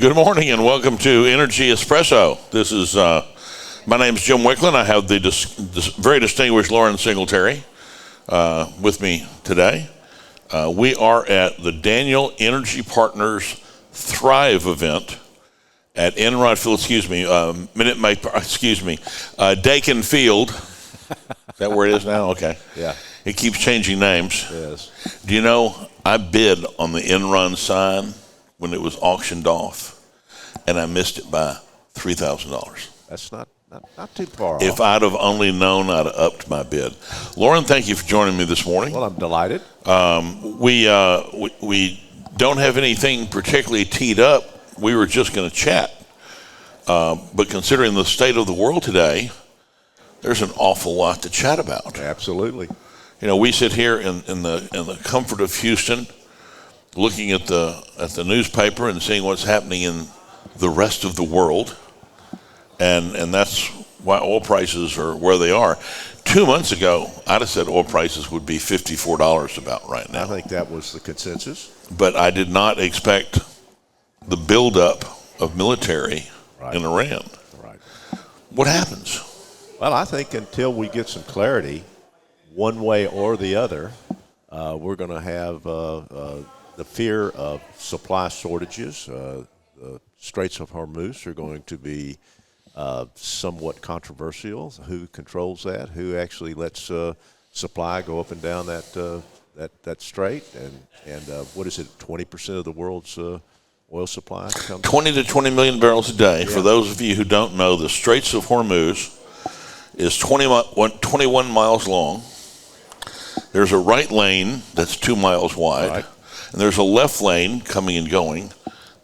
Good morning and welcome to Energy Espresso. This is, my name is Jim Wicklund. I have the very distinguished Loren Singletary with me today. We are at the Daniel Energy Partners Thrive event at Enrod Field, Daikin Field. Is that where it is now? Okay. Yeah. It keeps changing names. Yes. Do you know, I bid on the Enron sign when it was auctioned off, and I missed it by $3,000. That's not too far off. If I'd have only known, I'd have upped my bid. Loren, thank you for joining me this morning. Well, I'm delighted. We don't have anything particularly teed up. We were just going to chat. But considering the state of the world today, there's an awful lot to chat about. Absolutely. You know, we sit here in the comfort of Houston, looking at the newspaper and seeing what's happening in the rest of the world, and that's why oil prices are where they are. 2 months ago, I'd have said oil prices would be $54 about right now. I think that was the consensus. But I did not expect the buildup of military in Iran. Right. What happens? Well, I think until we get some clarity, one way or the other, we're going to have the fear of supply shortages. The Straits of Hormuz are going to be somewhat controversial. Who controls that? Who actually lets supply go up and down that strait? And what is it? 20% of the world's oil supply comes 20 to 20 million barrels a day. Yeah. For those of you who don't know, the Straits of Hormuz is 21 miles long. There's a right lane that's 2 miles wide. Right. And there's a left lane coming and going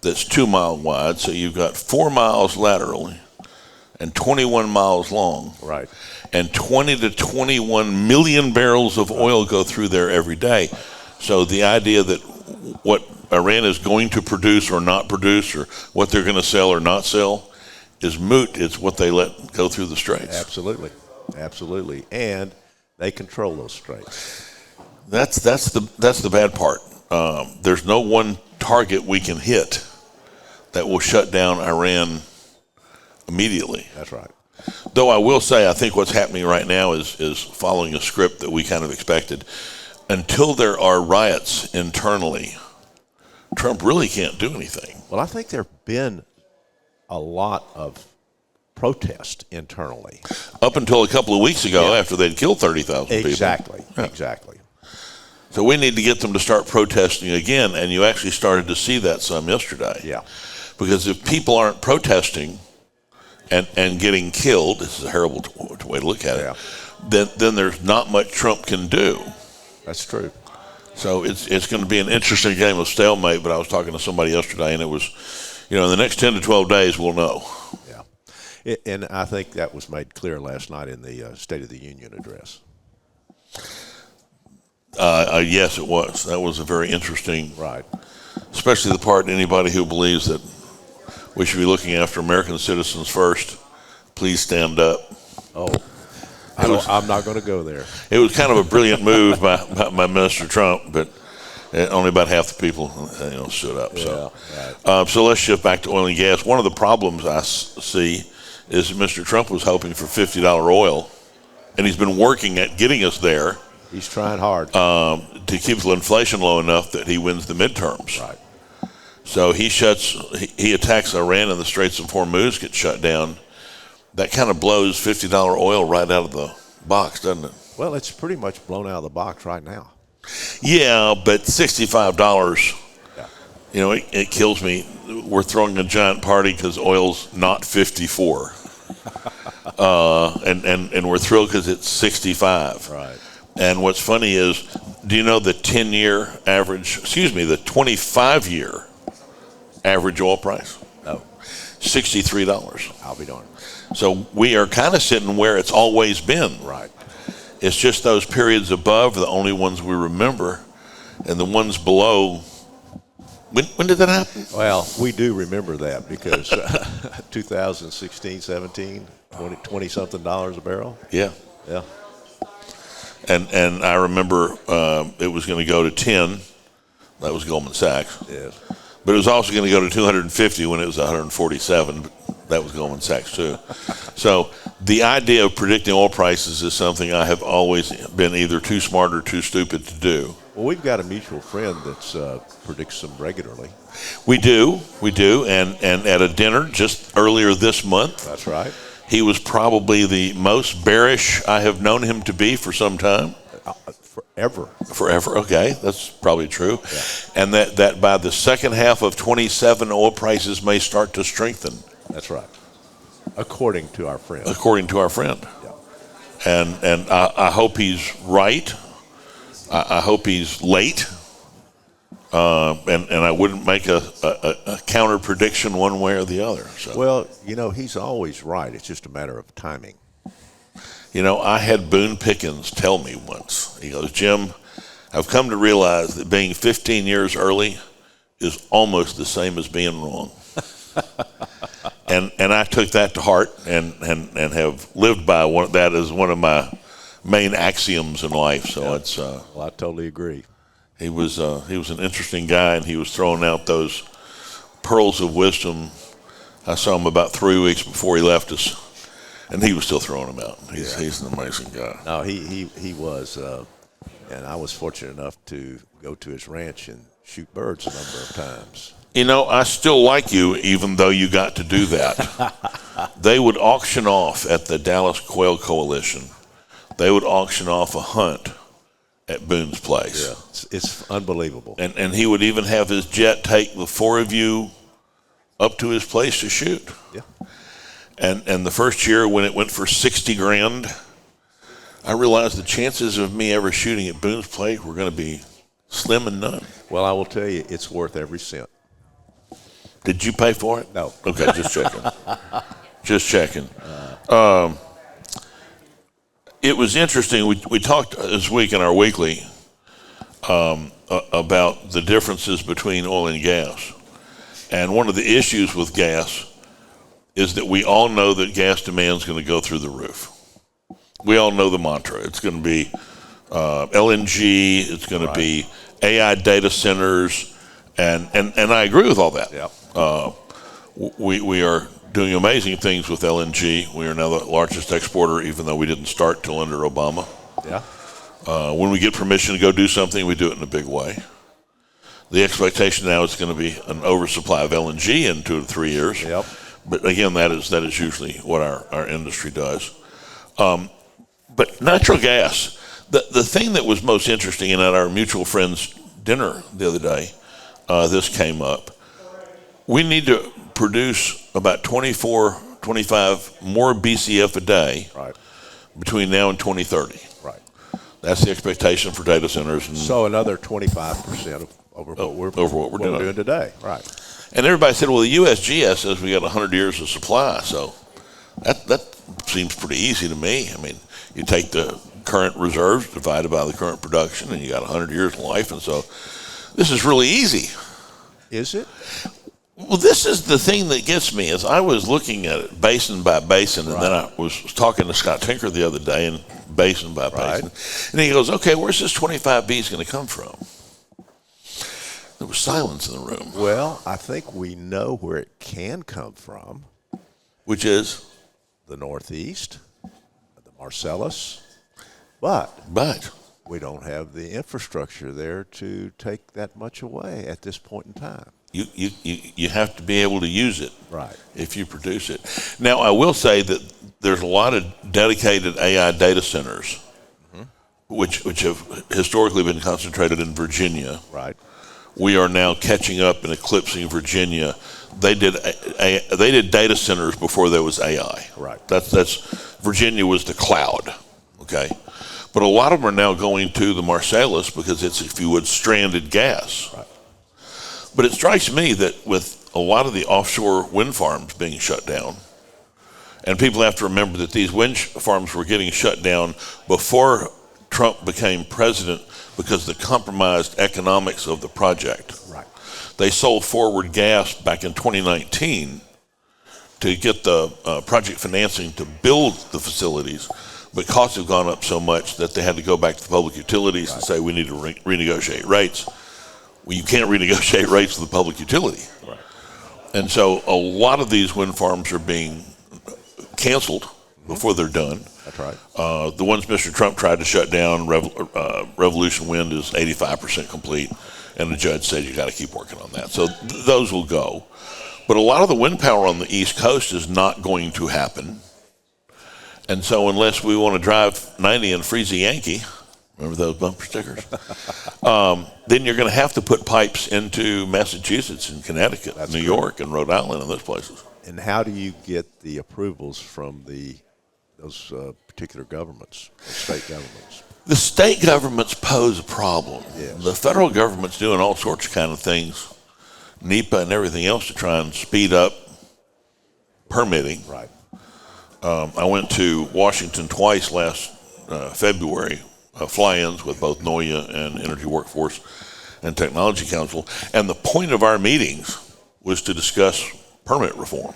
that's 2 miles wide. So you've got 4 miles laterally and 21 miles long. Right. And 20 to 21 million barrels of oil go through there every day. So the idea that what Iran is going to produce or not produce, or what they're going to sell or not sell, is moot. It's what they let go through the straits. Absolutely. Absolutely. And they control those straits. That's the bad part. There's no one target we can hit that will shut down Iran immediately. That's right. Though I will say, I think what's happening right now is following a script that we kind of expected. Until there are riots internally, Trump really can't do anything. Well, I think there have been a lot of protest internally. Up until a couple of weeks ago, after they'd killed 30,000 people. Exactly. Exactly. So we need to get them to start protesting again, and you actually started to see that some yesterday. Yeah. Because if people aren't protesting and getting killed, this is a terrible way to look at it, then there's not much Trump can do. That's true. So it's going to be an interesting game of stalemate, but I was talking to somebody yesterday, and it was, in the next 10 to 12 days, we'll know. Yeah. And I think that was made clear last night in the State of the Union address. Yes, it was. That was a very interesting, right? Especially the part, anybody who believes that we should be looking after American citizens first, please stand up. Oh, I'm not going to go there. It was kind of a brilliant move by Mr. Trump, but only about half the people stood up. So let's shift back to oil and gas. One of the problems I see is Mr. Trump was hoping for $50 oil, and he's been working at getting us there. He's trying hard to keep the inflation low enough that he wins the midterms. Right. So he attacks Iran, and the Straits of Hormuz get shut down. That kind of blows $50 oil right out of the box, doesn't it? Well, it's pretty much blown out of the box right now. Yeah, but $65, it kills me. We're throwing a giant party because oil's not 54. And we're thrilled because it's 65. Right. And what's funny is, do you know the 25-year average oil price? No. $63. I'll be darned. So we are kind of sitting where it's always been. Right. It's just those periods above are the only ones we remember, and the ones below. When did that happen? Well, we do remember that because 2016, 17, 20-something a barrel. Yeah. Yeah. And I remember it was going to go to 10. That was Goldman Sachs. Yes. But it was also going to go to 250 when it was 147. But that was Goldman Sachs too. So the idea of predicting oil prices is something I have always been either too smart or too stupid to do. Well, we've got a mutual friend that predicts them regularly. We do, and at a dinner just earlier this month. That's right. He was probably the most bearish I have known him to be for some time. Forever. Okay, that's probably true. Yeah. And that by the second half of 27, oil prices may start to strengthen. That's right. According to our friend. Yeah. And I hope he's right. I hope he's late. And I wouldn't make a counter prediction one way or the other. So. Well, he's always right. It's just a matter of timing. I had Boone Pickens tell me once. He goes, Jim, I've come to realize that being 15 years early is almost the same as being wrong. and I took that to heart and have lived by that as one of my main axioms in life. So it's. Well, I totally agree. He was an interesting guy, and he was throwing out those pearls of wisdom. I saw him about 3 weeks before he left us, and he was still throwing them out. He's an amazing guy. No, he was, and I was fortunate enough to go to his ranch and shoot birds a number of times. I still like you, even though you got to do that. They would auction off at the Dallas Quail Coalition. They would auction off a hunt at Boone's place. Yeah, it's unbelievable. And he would even have his jet take the four of you up to his place to shoot. Yeah. And the first year when it went for $60,000, I realized the chances of me ever shooting at Boone's place were going to be slim and none. Well, I will tell you, it's worth every cent. Did you pay for it? No. Okay, just checking. Just checking. It was interesting. We talked this week in our weekly about the differences between oil and gas. And one of the issues with gas is that we all know that gas demand is going to go through the roof. We all know the mantra. It's going to be LNG. It's going to be AI data centers. And I agree with all that. Yeah. We are doing amazing things with LNG. We are now the largest exporter, even though we didn't start till under Obama. Yeah. When we get permission to go do something, we do it in a big way. The expectation now is going to be an oversupply of LNG in 2 to 3 years. Yep. But again, that is usually what our industry does. But natural gas, the thing that was most interesting, and at our mutual friend's dinner the other day, this came up. We need to produce about 24, 25 more BCF a day between now and 2030. Right. That's the expectation for data centers. And so another 25% over what we're doing today. Right. And everybody said, well, the USGS says we got 100 years of supply. So that seems pretty easy to me. I mean, you take the current reserves divided by the current production, and you got 100 years in life. And so this is really easy. Is it? Well, this is the thing that gets me. Is I was looking at it basin by basin, and then I was talking to Scott Tinker the other day, and basin by basin. And he goes, okay, where's this 25 Bs going to come from? There was silence in the room. Well, I think we know where it can come from. Which is? The Northeast, the Marcellus. But we don't have the infrastructure there to take that much away at this point in time. You have to be able to use it if you produce it. Now, I will say that there's a lot of dedicated AI data centers, which have historically been concentrated in Virginia. Right. We are now catching up and eclipsing Virginia. They did data centers before there was AI. Right. That's Virginia was the cloud. Okay. But a lot of them are now going to the Marcellus because it's, if you would, stranded gas. Right. But it strikes me that with a lot of the offshore wind farms being shut down, and people have to remember that these wind farms were getting shut down before Trump became president because of the compromised economics of the project. Right. They sold forward gas back in 2019 to get the project financing to build the facilities, but costs have gone up so much that they had to go back to the public utilities and say we need to renegotiate rates. well, you can't renegotiate rates with the public utility. Right. And so a lot of these wind farms are being canceled before they're done. That's right. The ones Mr. Trump tried to shut down, Revolution Wind is 85% complete, and the judge said you got to keep working on that. So those will go. But a lot of the wind power on the East Coast is not going to happen. And so unless we want to drive 90 and freeze a Yankee, remember those bumper stickers? Then you're going to have to put pipes into Massachusetts and Connecticut, New York and Rhode Island and those places. And how do you get the approvals from those particular governments, state governments? The state governments pose a problem. Yes. The federal government's doing all sorts of kind of things, NEPA and everything else, to try and speed up permitting. Right. I went to Washington twice last February, fly-ins with both NOIA and Energy Workforce and Technology Council, and the point of our meetings was to discuss permit reform.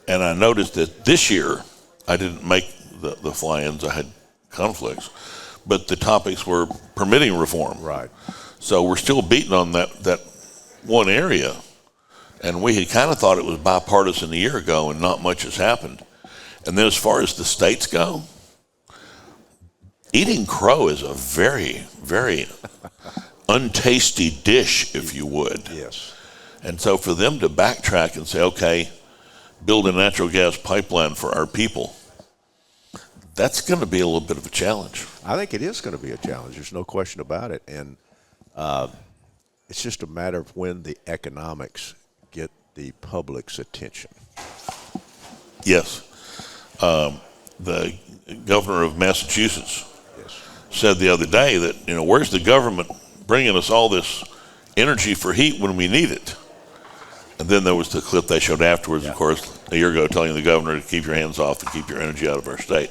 And I noticed that this year, I didn't make the fly-ins, I had conflicts, but the topics were permitting reform. Right. So we're still beating on that one area, and we had kind of thought it was bipartisan a year ago, and not much has happened. And then as far as the states go, eating crow is a very, very untasty dish, if you would. Yes. And so for them to backtrack and say, okay, build a natural gas pipeline for our people, that's going to be a little bit of a challenge. I think it is going to be a challenge. There's no question about it. And it's just a matter of when the economics get the public's attention. Yes. The governor of Massachusetts said the other day that, where's the government bringing us all this energy for heat when we need it? And then there was the clip they showed afterwards, of course, a year ago, telling the governor to keep your hands off and keep your energy out of our state.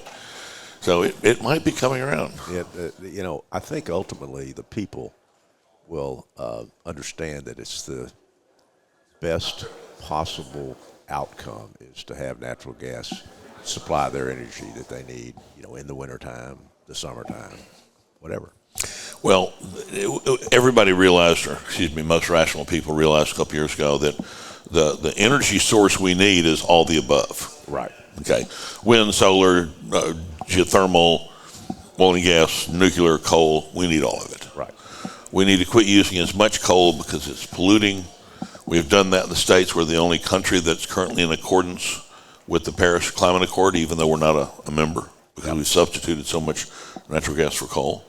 So it might be coming around. Yeah, I think ultimately the people will understand that it's the best possible outcome is to have natural gas supply their energy that they need, in the wintertime, the summertime, whatever. Well, everybody realized, or most rational people realized a couple years ago that the energy source we need is all the above. Right. Okay. Wind, solar, geothermal, oil and gas, nuclear, coal, we need all of it. Right. We need to quit using as much coal because it's polluting. We've done that in the States. We're the only country that's currently in accordance with the Paris Climate Accord, even though we're not a member, because we've substituted so much natural gas for coal.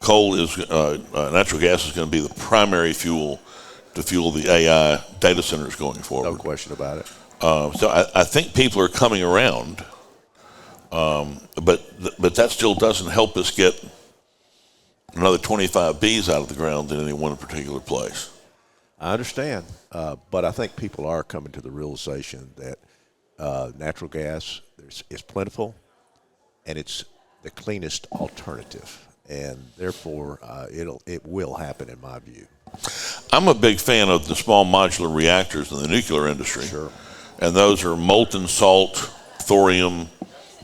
Natural gas is going to be the primary fuel to fuel the AI data centers going forward. No question about it. So I think people are coming around, but that still doesn't help us get another 25 Bs out of the ground in any one particular place. I understand, but I think people are coming to the realization that natural gas is plentiful, and it's the cleanest alternative, and therefore it will happen in my view. I'm a big fan of the small modular reactors in the nuclear industry. Sure. And those are molten salt, thorium,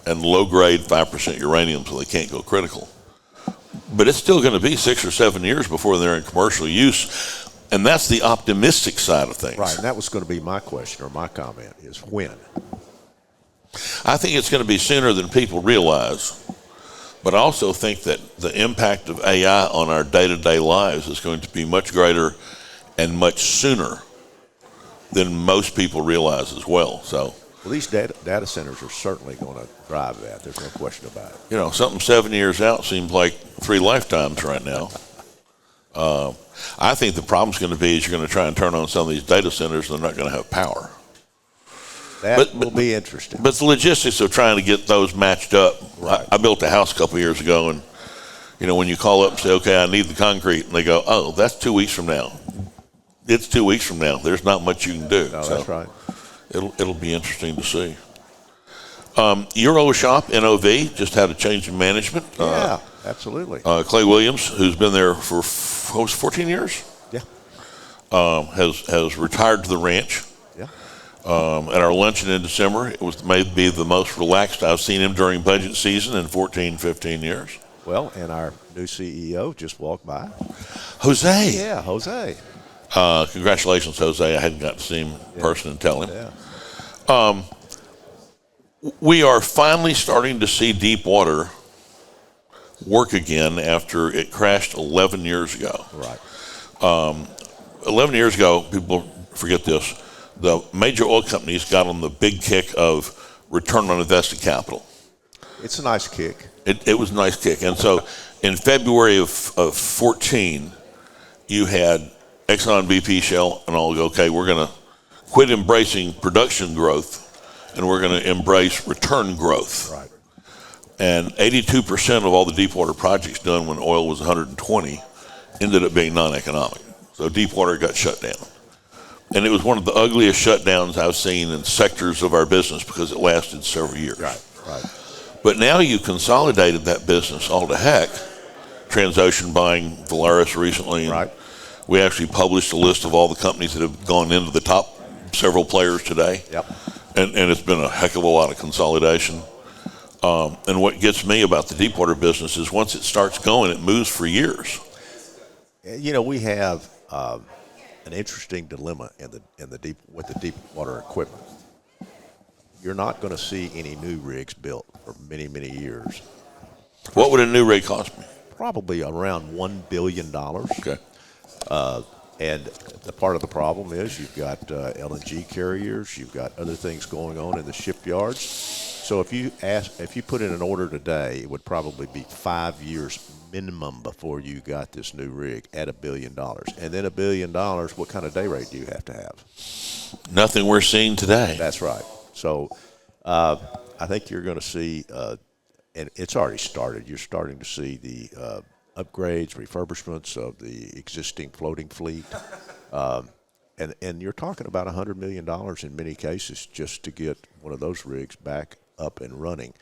and low-grade 5% uranium, so they can't go critical. But it's still going to be 6 or 7 years before they're in commercial use, and that's the optimistic side of things. Right, and that was going to be my question or my comment is when? I think it's going to be sooner than people realize, but I also think that the impact of AI on our day-to-day lives is going to be much greater and much sooner than most people realize as well. So, well, these data centers are certainly going to drive that. There's no question about it. Something 7 years out seems like 3 lifetimes right now. I think the problem's going to be is you're going to try and turn on some of these data centers and they're not going to have power. That will be interesting. But the logistics of trying to get those matched up. Right. I built a house a couple of years ago, and when you call up and say, okay, I need the concrete, and they go, oh, that's 2 weeks from now. It's 2 weeks from now. There's not much you can do. No, that's right. It'll be interesting to see. Your old shop, NOV, just had a change in management. Yeah, absolutely. Clay Williams, who's been there for 14 years, has retired to the ranch. Yeah. At our luncheon in December, it was maybe the most relaxed I've seen him during budget season in 14, 15 years. Well, and our new CEO just walked by. Jose. Yeah, Jose. Congratulations, Jose. I hadn't got to see him in person and tell him. Yeah. We are finally starting to see Deepwater work again after it crashed 11 years ago. Right. 11 years ago, people forget this, the major oil companies got on the big kick of return on invested capital. It's a nice kick. It was a nice kick. And so in February of 14, you had Exxon, BP, Shell, and all go, okay, we're going to quit embracing production growth and we're going to embrace return growth. Right. And 82% of all the Deepwater projects done when oil was 120 ended up being non-economic. So Deepwater got shut down. And it was one of the ugliest shutdowns I've seen in sectors of our business because it lasted several years. Right. But now you consolidated that business all to heck. Transocean buying Valaris recently. And right. We actually published a list of all the companies that have gone into the top several players today. Yep. And it's been a heck of a lot of consolidation. And what gets me about the Deepwater business is once it starts going, it moves for years. You know, we have an interesting dilemma with the deepwater equipment. You're not going to see any new rigs built for many, many years. What would a new rig cost me? Probably around $1 billion. Okay. And the part of the problem is you've got LNG carriers, you've got other things going on in the shipyards. So if you put in an order today, it would probably be 5 years minimum before you got this new rig at $1 billion. And then $1 billion, what kind of day rate do you have to have? Nothing we're seeing today. That's right. So I think you're going to see, and it's already started, you're starting to see the upgrades, refurbishments of the existing floating fleet. And you're talking about $100 million in many cases just to get one of those rigs back up and running.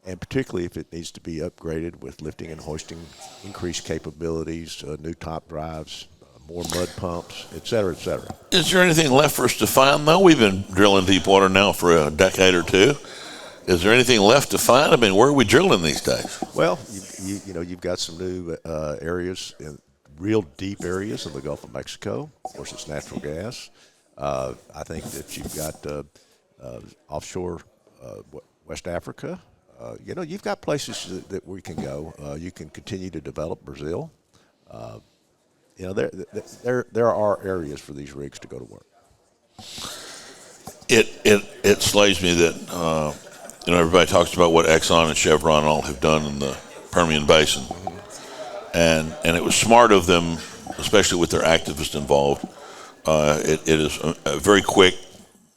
And particularly if it needs to be upgraded with lifting and hoisting, increased capabilities, new top drives, more mud pumps, et cetera, et cetera. Is there anything left for us to find, though? We've been drilling deep water now for a decade or two. Is there anything left to find? I mean, where are we drilling these days? Well, you know, you've got some new areas, real deep areas in the Gulf of Mexico. Of course, it's natural gas. I think that you've got offshore West Africa. You know, you've got places that we can go. You can continue to develop Brazil. You know, there are areas for these rigs to go to work. It slays me that you know, everybody talks about what Exxon and Chevron all have done in the Permian Basin, and it was smart of them, especially with their activists involved. It is a very quick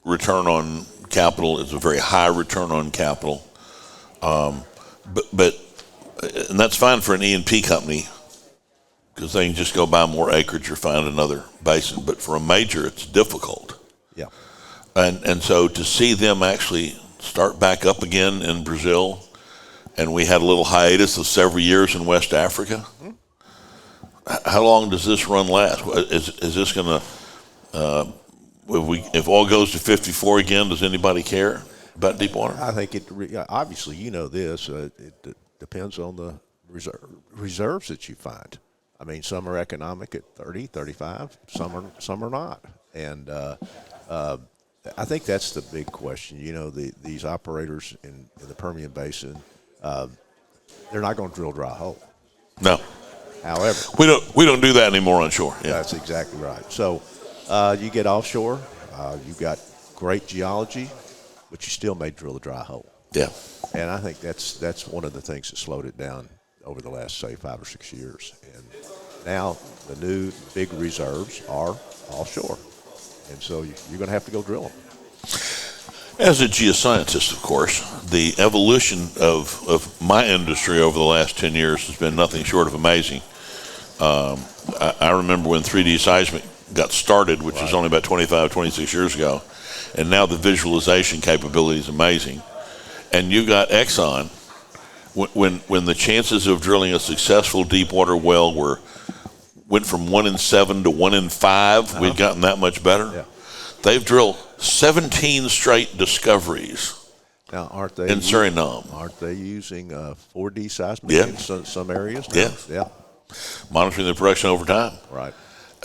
return on capital. It's a very high return on capital, but and that's fine for an E&P company because they can just go buy more acreage or find another basin. But for a major, it's difficult. Yeah. And so to see them actually start back up again in Brazil, and we had a little hiatus of several years in West Africa. Mm-hmm. How long does this run last? Is this going to, if oil goes to 54 again, does anybody care about Deepwater? I think obviously, you know this, it depends on the reserves that you find. I mean, some are economic at 30, 35, some are not. And I think that's the big question. You know, these operators in the Permian Basin, they're not going to drill dry hole. No. However, we don't do that anymore onshore. Yeah. That's exactly right. So you get offshore, you've got great geology, but you still may drill a dry hole. Yeah. And I think that's one of the things that slowed it down over the last, say, 5 or 6 years. And now the new big reserves are offshore. And so you're going to have to go drill them. As a geoscientist, of course, the evolution of my industry over the last 10 years has been nothing short of amazing. I remember when 3D seismic got started, which was only about 25, 26 years ago, and now the visualization capability is amazing. And you got Exxon, when the chances of drilling a successful deepwater well went from 1 in 7 to 1 in 5, we've gotten that much better. Yeah. They've drilled 17 straight discoveries Now, aren't they in Suriname. Aren't they using 4D seismic Yeah. in some areas? Now? Yeah. Yeah. Monitoring the production over time. Right.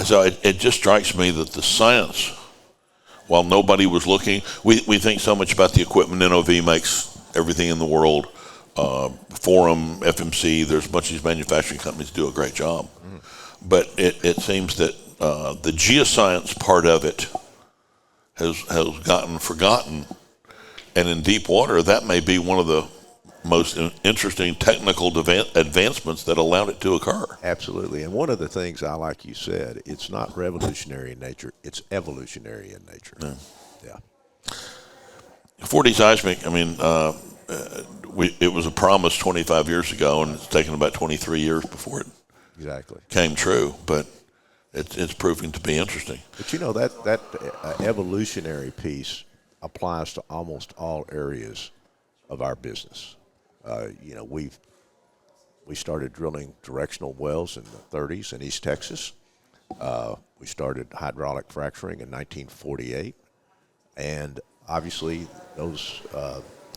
So it just strikes me that the science, while nobody was looking, we think so much about the equipment. NOV makes everything in the world. Forum, FMC, there's a bunch of these manufacturing companies do a great job. But it seems that the geoscience part of it has gotten forgotten. And in deep water, that may be one of the most interesting technical advancements that allowed it to occur. Absolutely. And one of the things like you said, it's not revolutionary in nature, it's evolutionary in nature. Yeah. 4D seismic, I mean, it was a promise 25 years ago, and it's taken about 23 years before it Exactly. came true. But it's proving to be interesting. But you know, that evolutionary piece applies to almost all areas of our business. You know, we started drilling directional wells in the 30s in East Texas. We started hydraulic fracturing in 1948, and obviously those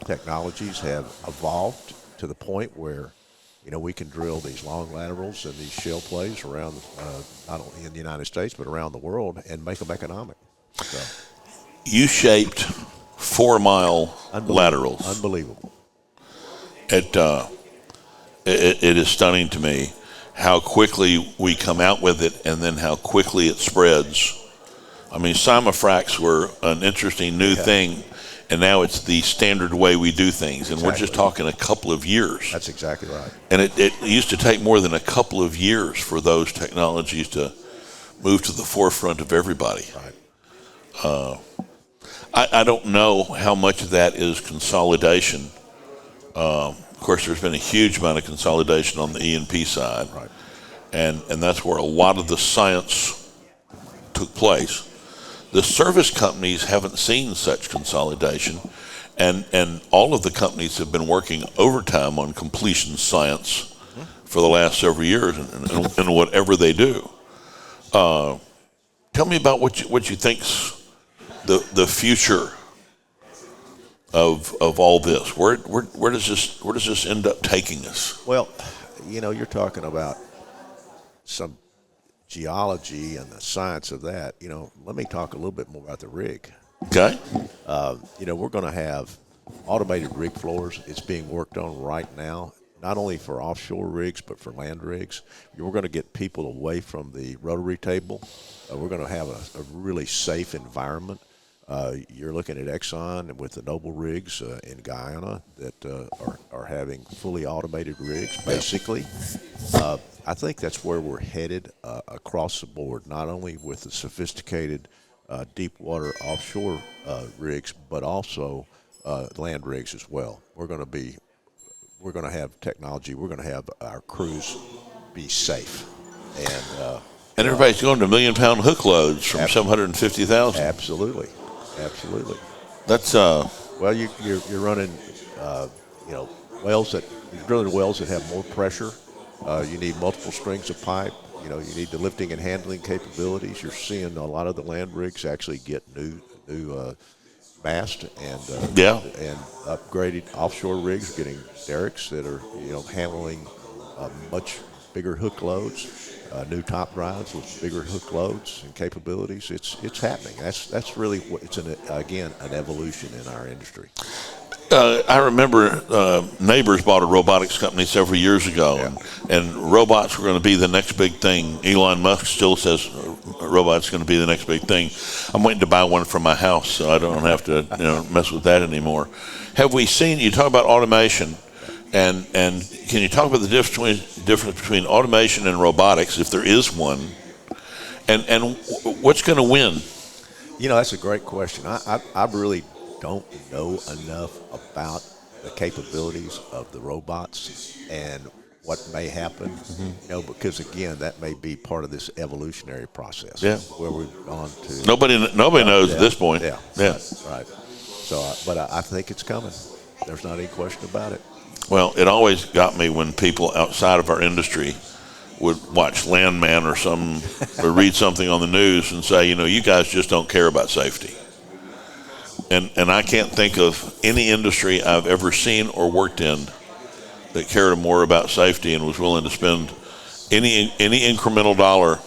technologies have evolved to the point where, you know, we can drill these long laterals and these shale plays around, not only in the United States but around the world, and make them economic. So, U-shaped 4-mile laterals. unbelievable. It is stunning to me how quickly we come out with it, and then how quickly it spreads. I mean, simul-fracs were an interesting new thing, and now it's the standard way we do things, and we're just talking a couple of years. That's exactly right. And it used to take more than a couple of years for those technologies to move to the forefront of everybody. Right. I don't know how much of that is consolidation. Of course, there's been a huge amount of consolidation on the E&P side, Right. and that's where a lot of the science took place. The service companies haven't seen such consolidation, and all of the companies have been working overtime on completion science for the last several years, and whatever they do. Tell me about what you think's the future of all this. Where does this end up taking us? Well, you know, you're talking about some geology and the science of that. You know, let me talk a little bit more about the rig. Okay. You know, we're going to have automated rig floors. It's being worked on right now, not only for offshore rigs but for land rigs. We're going to get people away from the rotary table. We're going to have a really safe environment. You're looking at Exxon with the Noble rigs in Guyana that are having fully automated rigs, basically. I think that's where we're headed across the board, not only with the sophisticated deep water offshore rigs, but also land rigs as well. We're going to have technology. We're going to have our crews be safe, and everybody's going to $1 million hook loads from 750,000. Absolutely. That's well, you're running, you know, you're drilling wells that have more pressure. You need multiple strings of pipe. You know, you need the lifting and handling capabilities. You're seeing a lot of the land rigs actually get new mast and upgraded offshore rigs getting derricks that are, you know, handling much bigger hook loads. New top drives with bigger hook loads and capabilities. It's happening. That's really what it's an evolution in our industry. I remember Neighbors bought a robotics company several years ago, and robots were going to be the next big thing. Elon Musk still says robots are going to be the next big thing. I'm waiting to buy one for my house, so I don't have to mess with that anymore. Have we seen? You talk about automation. And can you talk about the difference between automation and robotics, if there is one, and what's going to win? You know, that's a great question. I really don't know enough about the capabilities of the robots and what may happen. You know, because again, that may be part of this evolutionary process. Yeah. Where we've gone to. Nobody knows at this point. Yeah. Right. So, but I think it's coming. There's not any question about it. Well, it always got me when people outside of our industry would watch Landman or read something on the news and say, you know, you guys just don't care about safety. And I can't think of any industry I've ever seen or worked in that cared more about safety and was willing to spend any incremental dollar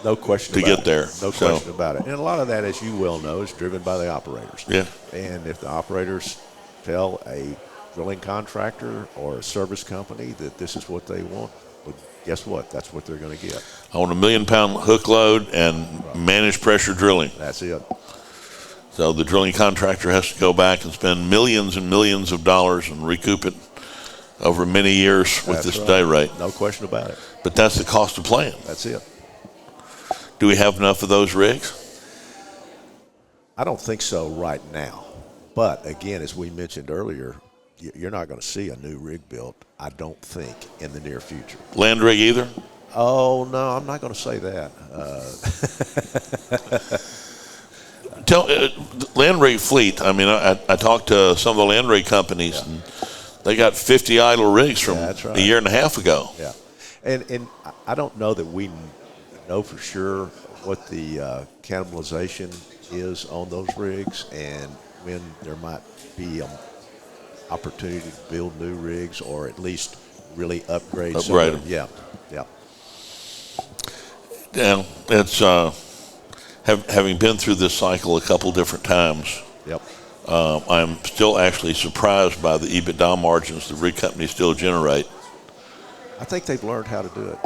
No question to about get it. there. No question about it. And a lot of that, as you well know, is driven by the operators. Yeah. And if the operators tell a drilling contractor or a service company that this is what they want, well, guess what? That's what they're going to get. I want a 1 million pound hook load and managed pressure drilling. That's it. So the drilling contractor has to go back and spend millions and millions of dollars and recoup it over many years with That's this right. day rate. No question about it. But that's the cost of playing. That's it. Do we have enough of those rigs? I don't think so right now. But again, as we mentioned earlier, you're not going to see a new rig built, I don't think, in the near future. Land rig either? Oh, no, I'm not going to say that. Land rig fleet, I mean, I talked to some of the land rig companies, and they got 50 idle rigs from That's right. a year and a half ago. Yeah. And I don't know that we know for sure what the cannibalization is on those rigs and when there might be an opportunity to build new rigs or at least really upgrade some Upgrade of them. them. Yeah. Yeah, it's having been through this cycle a couple different times. Yep. I'm still actually surprised by the EBITDA margins the rig companies still generate. I think they've learned how to do it.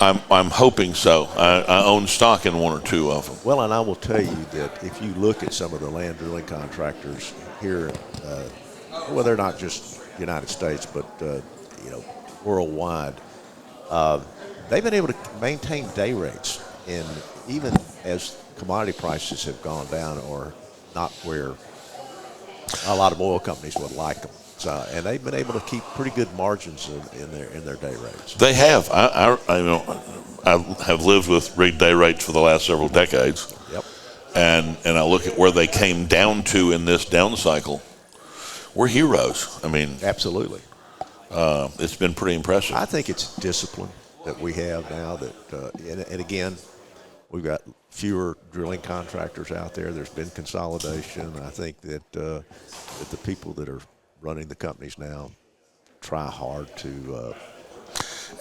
I'm hoping so. I own stock in one or two of them. Well, and I will tell you that if you look at some of the land drilling contractors here, well, they're not just United States, but worldwide, they've been able to maintain day rates, and even as commodity prices have gone down or not where a lot of oil companies would like them. So, and they've been able to keep pretty good margins in their day rates. They have. I have lived with rig day rates for the last several decades. Yep. And I look at where they came down to in this down cycle. We're heroes. I mean, Absolutely. it's been pretty impressive. I think it's discipline that we have now that, and again, we've got fewer drilling contractors out there. There's been consolidation. I think that the people that are running the companies now try hard to.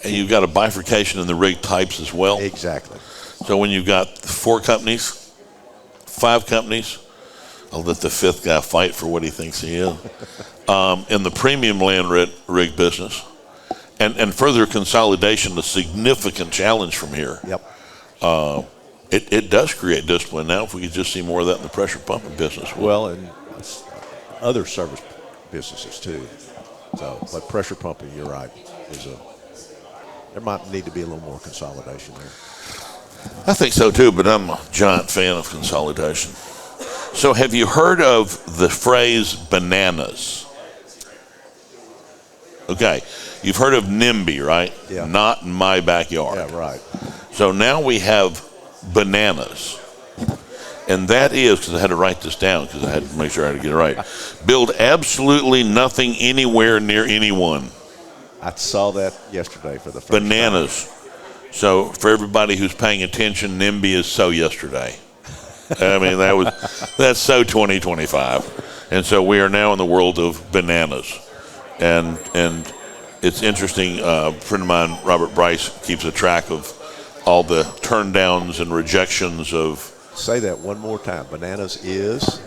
And you've got a bifurcation in the rig types as well. Exactly. So when you've got 4 companies, 5 companies, I'll let the 5th guy fight for what he thinks he is. In the premium land rig business, and further consolidation, a significant challenge from here. Yep. It does create discipline now. If we could just see more of that in the pressure pumping business. Well, and other service businesses too. So, but pressure pumping, you're right, there might need to be a little more consolidation there. I think so too, but I'm a giant fan of consolidation. So have you heard of the phrase bananas? Okay, you've heard of NIMBY, right? Yeah. Not in my backyard. Yeah, right. So now we have bananas. And that is, because I had to write this down because I had to make sure I had to get it right. Build absolutely nothing anywhere near anyone. I saw that yesterday for the first Bananas. So for everybody who's paying attention, NIMBY is so yesterday. I mean, that's so 2025. And so we are now in the world of bananas. And it's interesting, a friend of mine, Robert Bryce, keeps a track of all the turn downs and rejections of. Say that one more time. Bananas is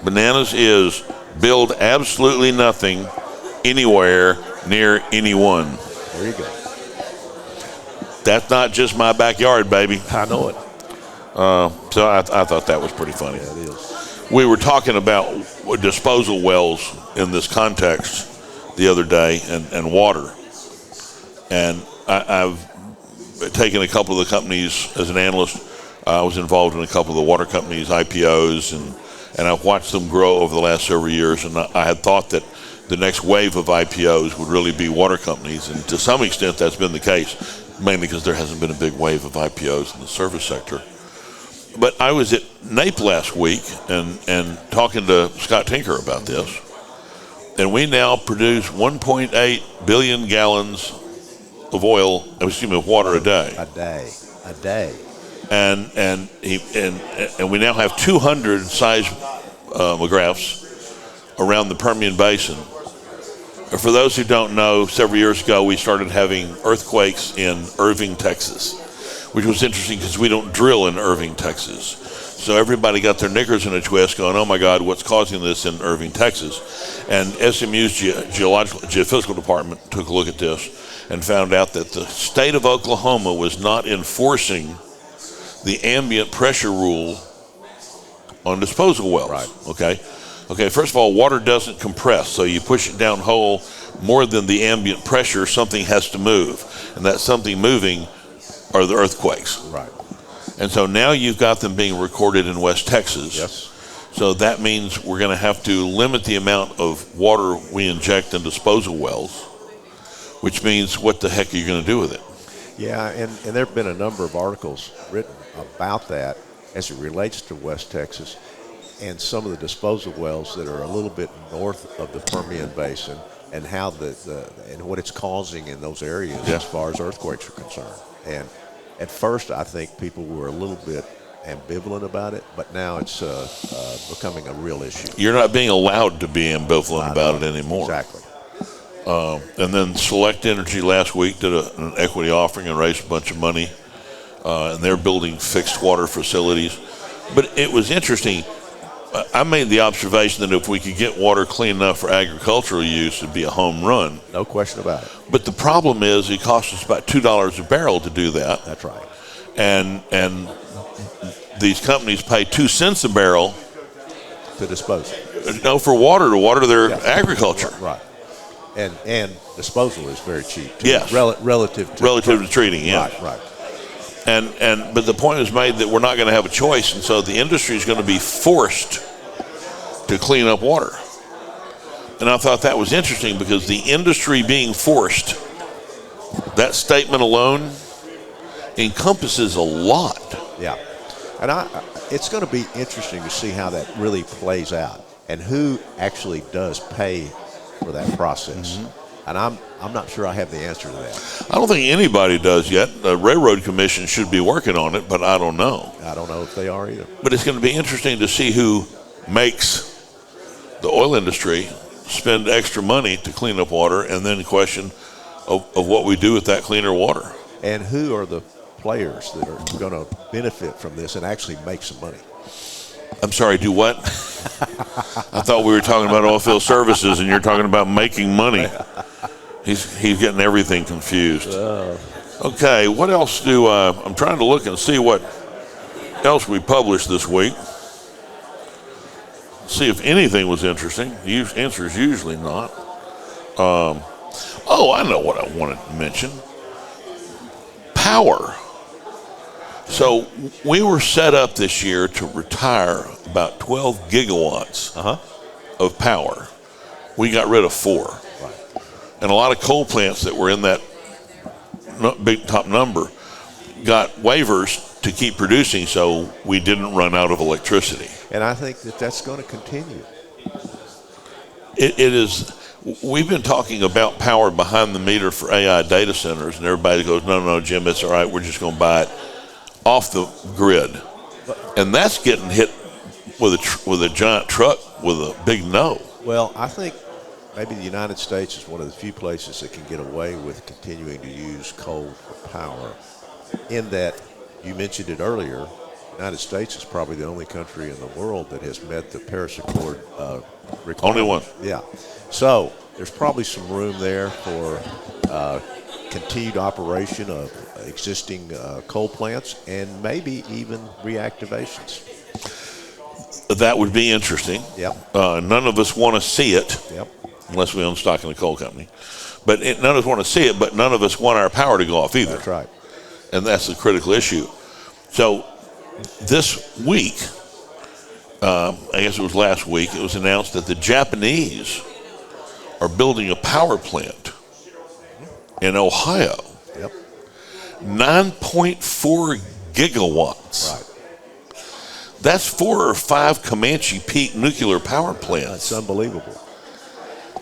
build absolutely nothing anywhere near anyone. There you go. That's not just my backyard, baby. I know it. So I thought that was pretty funny. Yeah, it is. We were talking about disposal wells in this context the other day and water. And I've taken a couple of the companies as an analyst. I was involved in a couple of the water companies' IPOs, and I've watched them grow over the last several years. And I had thought that the next wave of IPOs would really be water companies. And to some extent, that's been the case, mainly because there hasn't been a big wave of IPOs in the service sector. But I was at NAPE last week and talking to Scott Tinker about this. And we now produce 1.8 billion gallons of water a day. A day. And we now have 200 seismographs around the Permian Basin. For those who don't know, several years ago we started having earthquakes in Irving, Texas, which was interesting because we don't drill in Irving, Texas. So everybody got their knickers in a twist going, oh my God, what's causing this in Irving, Texas? And SMU's geophysical department took a look at this and found out that the state of Oklahoma was not enforcing the ambient pressure rule on disposal wells. Right. Okay, first of all, water doesn't compress, so you push it down whole more than the ambient pressure, something has to move. And that something moving are the earthquakes. Right. And so now you've got them being recorded in West Texas. Yes. So that means we're going to have to limit the amount of water we inject in disposal wells, which means what the heck are you going to do with it? Yeah, and there have been a number of articles written about that as it relates to West Texas and some of the disposal wells that are a little bit north of the Permian Basin and how and what it's causing in those areas as far as earthquakes are concerned. And at first, I think people were a little bit ambivalent about it, but now it's becoming a real issue. You're not being allowed to be ambivalent about it anymore. Exactly. And then Select Energy last week did an equity offering and raised a bunch of money, and they're building fixed water facilities. But it was interesting. I made the observation that if we could get water clean enough for agricultural use, it'd be a home run. No question about it. But the problem is it costs us about $2 a barrel to do that. That's right. And these companies pay 2 cents a barrel to dispose. For water to water their agriculture. Right. And disposal is very cheap too. Yes. Relative to treating. Yeah. Right. But the point is made that we're not going to have a choice, and so the industry is going to be forced to clean up water. And I thought that was interesting because the industry being forced, that statement alone encompasses a lot. Yeah. And it's going to be interesting to see how that really plays out and who actually does pay for that process. Mm-hmm. And I'm not sure I have the answer to that. I don't think anybody does yet. The Railroad Commission should be working on it, but I don't know. I don't know if they are either. But it's going to be interesting to see who makes the oil industry spend extra money to clean up water, and then the question of what we do with that cleaner water. And who are the players that are going to benefit from this and actually make some money? I'm sorry, do what? I thought we were talking about oilfield services, and you're talking about making money. He's getting everything confused. Okay, what else I'm trying to look and see what else we published this week. See if anything was interesting. The answer is usually not. I know what I wanted to mention. Power. So we were set up this year to retire about 12 gigawatts of power. We got rid of 4. Right. And a lot of coal plants that were in that big top number got waivers to keep producing so we didn't run out of electricity. And I think that's going to continue. It is. We've been talking about power behind the meter for AI data centers, and everybody goes, no, Jim, it's all right. We're just going to buy it off the grid. And that's getting hit with a giant truck with a big no. Well, I think maybe the United States is one of the few places that can get away with continuing to use coal for power, in that you mentioned it earlier, the United States is probably the only country in the world that has met the Paris Accord requirement. Only one. Yeah. So there's probably some room there for continued operation of existing coal plants and maybe even reactivations. That would be interesting. Yep. None of us want to see it. Yep. Unless we own stock in a coal company. But none of us want to see it, but none of us want our power to go off either. That's right. And that's the critical issue. So this week, I guess it was last week, it was announced that the Japanese are building a power plant in Ohio. Yep. 9.4 gigawatts. Right. That's 4 or 5 Comanche Peak nuclear power plants. That's unbelievable.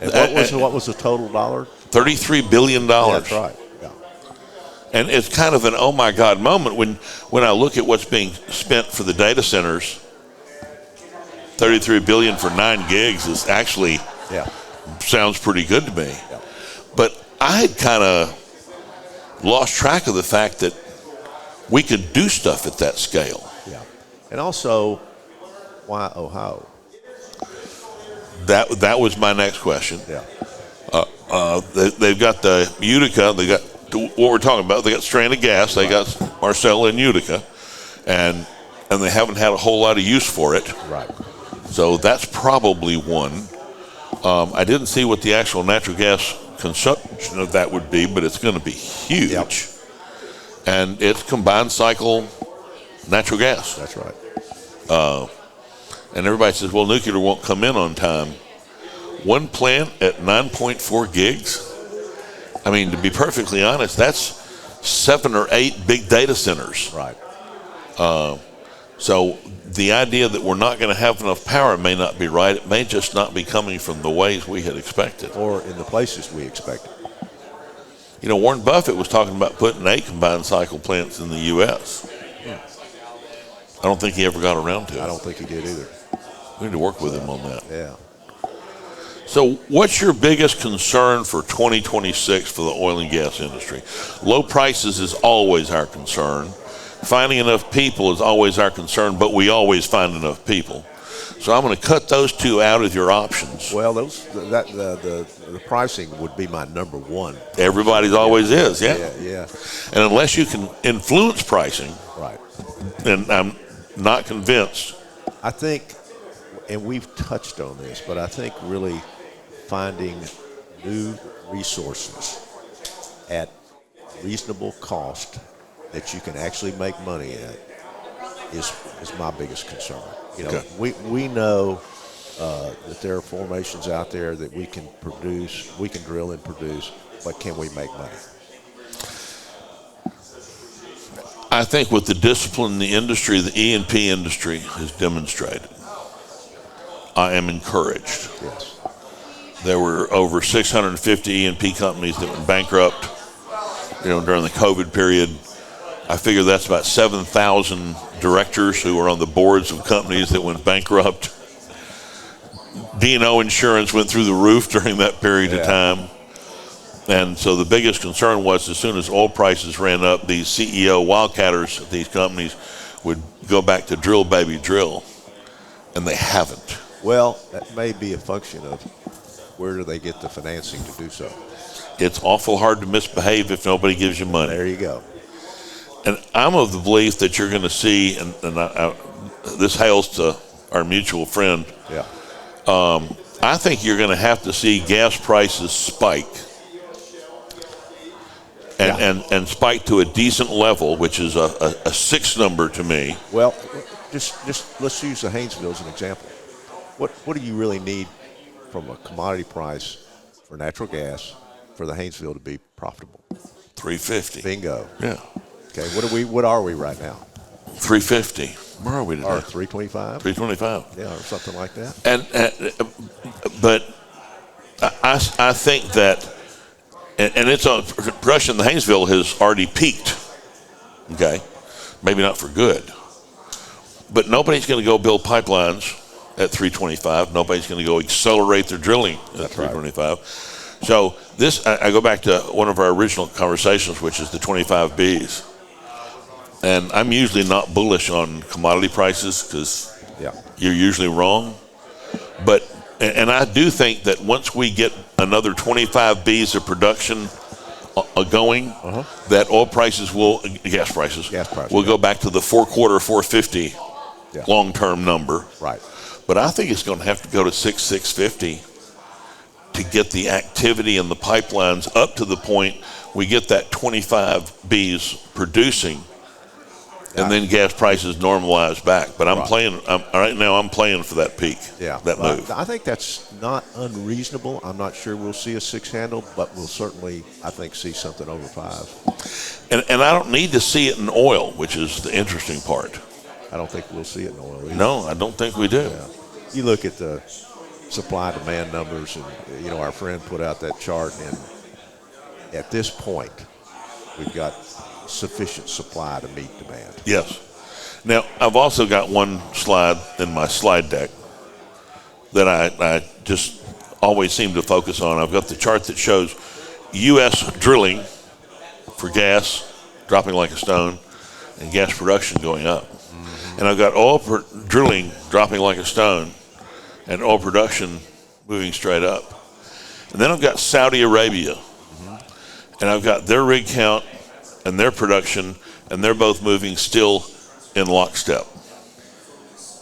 And what was the total dollar? $33 billion. That's right. Yeah. And it's kind of an oh my God moment when I look at what's being spent for the data centers $33 billion for 9 gigs is actually sounds pretty good to me. Yeah. But I had kind of lost track of the fact that we could do stuff at that scale. Yeah. And also, why Ohio? That was my next question. Yeah. They've got the Utica. They got what we're talking about. They got stranded gas. They got Marcellus and Utica, and they haven't had a whole lot of use for it. Right. So that's probably one. I didn't see what the actual natural gas consumption of that would be, but it's going to be huge. Yep. And it's combined cycle natural gas. That's right. And everybody says, well, nuclear won't come in on time. One plant at 9.4 gigs? I mean, to be perfectly honest, that's 7 or 8 big data centers. Right. So the idea that we're not going to have enough power may not be right. It may just not be coming from the ways we had expected. Or in the places we expected. You know, Warren Buffett was talking about putting 8 combined cycle plants in the U.S. I don't think he ever got around to it. I don't think he did either. We need to work with him on that. Yeah. So what's your biggest concern for 2026 for the oil and gas industry? Low prices is always our concern. Finding enough people is always our concern, but we always find enough people. So I'm going to cut those two out of your options. Well, the pricing would be my number one. Everybody's always is, yeah. Yeah. And unless you can influence pricing, Right. then I'm not convinced. I think, and we've touched on this, but I think really finding new resources at reasonable cost that you can actually make money at is my biggest concern. You know, Okay. we know that there are formations out there that we can produce, we can drill and produce, but can we make money? I think with the discipline in the industry, the E&P industry has demonstrated, I am encouraged. Yes. There were over 650 E&P companies that went bankrupt, during the COVID period. I figure that's about 7,000 directors who were on the boards of companies that went bankrupt. D&O insurance went through the roof during that period of time. And so the biggest concern was as soon as oil prices ran up, these CEO wildcatters at these companies would go back to drill, baby, drill. And they haven't. Well, that may be a function of where do they get the financing to do so. It's awful hard to misbehave if nobody gives you money. There you go. And I'm of the belief that you're going to see, and this hails to our mutual friend, Yeah. I think you're going to have to see gas prices spike and spike to a decent level, which is a 6 number to me. Well, just let's use the Haynesville as an example. What do you really need from a commodity price for natural gas for the Haynesville to be profitable? 350. Bingo. Yeah. Okay, what are we right now? 350. Where are we today? Or 325? 325. Yeah, or something like that. But I think that, and it's on production. The Haynesville has already peaked. Okay, maybe not for good, but nobody's going to go build pipelines at 325. Nobody's going to go accelerate their drilling at 325. Right. So I go back to one of our original conversations, which is the 25 Bs. And I'm usually not bullish on commodity prices because you're usually wrong. But and I do think that once we get another 25 Bs of production going, that oil prices gas prices will go back to the 450 long-term number. Right. But I think it's going to have to go to 650 to get the activity in the pipelines up to the point we get that 25 Bs producing. And then gas prices normalize back. But I'm playing for that peak, that move. I think that's not unreasonable. I'm not sure we'll see a 6 handle, but we'll certainly, I think, see something over 5. And I don't need to see it in oil, which is the interesting part. I don't think we'll see it in oil either. No, I don't think we do. Yeah. You look at the supply-demand numbers, and, our friend put out that chart, and at this point, we've got sufficient supply to meet demand. Yes. Now, I've also got one slide in my slide deck that I just always seem to focus on. I've got the chart that shows U.S. drilling for gas dropping like a stone and gas production going up. And I've got oil drilling dropping like a stone and oil production moving straight up. And then I've got Saudi Arabia. And I've got their rig count and their production, and they're both moving still in lockstep.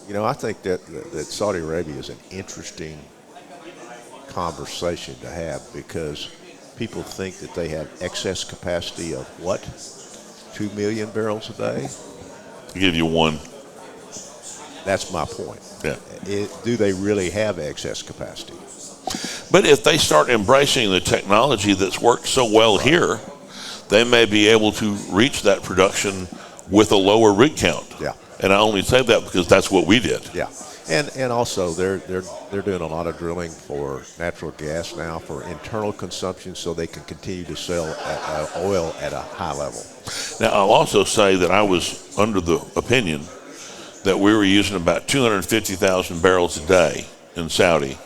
You know, I think that Saudi Arabia is an interesting conversation to have because people think that they have excess capacity of what? 2 million barrels a day? I'll give you one. That's my point. Yeah. Do they really have excess capacity? But if they start embracing the technology that's worked so well here, they may be able to reach that production with a lower rig count. Yeah. And I only say that because that's what we did. Yeah. And also they're doing a lot of drilling for natural gas now for internal consumption so they can continue to sell oil at a high level. Now, I'll also say that I was under the opinion that we were using about 250,000 barrels a day in Saudi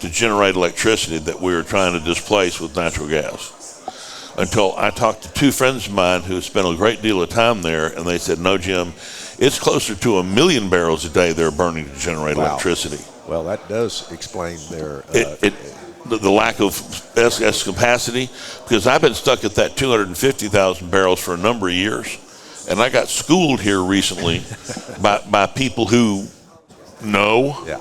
to generate electricity that we were trying to displace with natural gas. Until I talked to two friends of mine who spent a great deal of time there, and they said, no, Jim, it's closer to 1 million barrels a day they're burning to generate electricity. Well, that does explain their... the lack of excess capacity, because I've been stuck at that 250,000 barrels for a number of years, and I got schooled here recently by people who know. Yeah.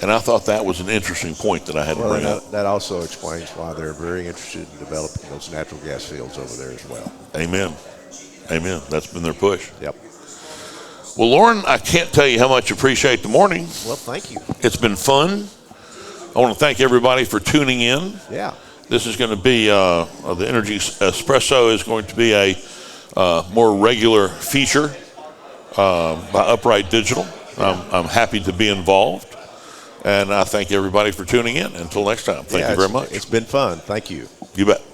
And I thought that was an interesting point that I had to bring up. That also explains why they're very interested in developing those natural gas fields over there as well. Amen. Amen. That's been their push. Yep. Well, Loren, I can't tell you how much I appreciate the morning. Well, thank you. It's been fun. I want to thank everybody for tuning in. Yeah. This is going to be, the Energy Espresso is going to be a more regular feature by Upright Digital. I'm happy to be involved. And I thank everybody for tuning in. Until next time, thank you very much. It's been fun. Thank you. You bet.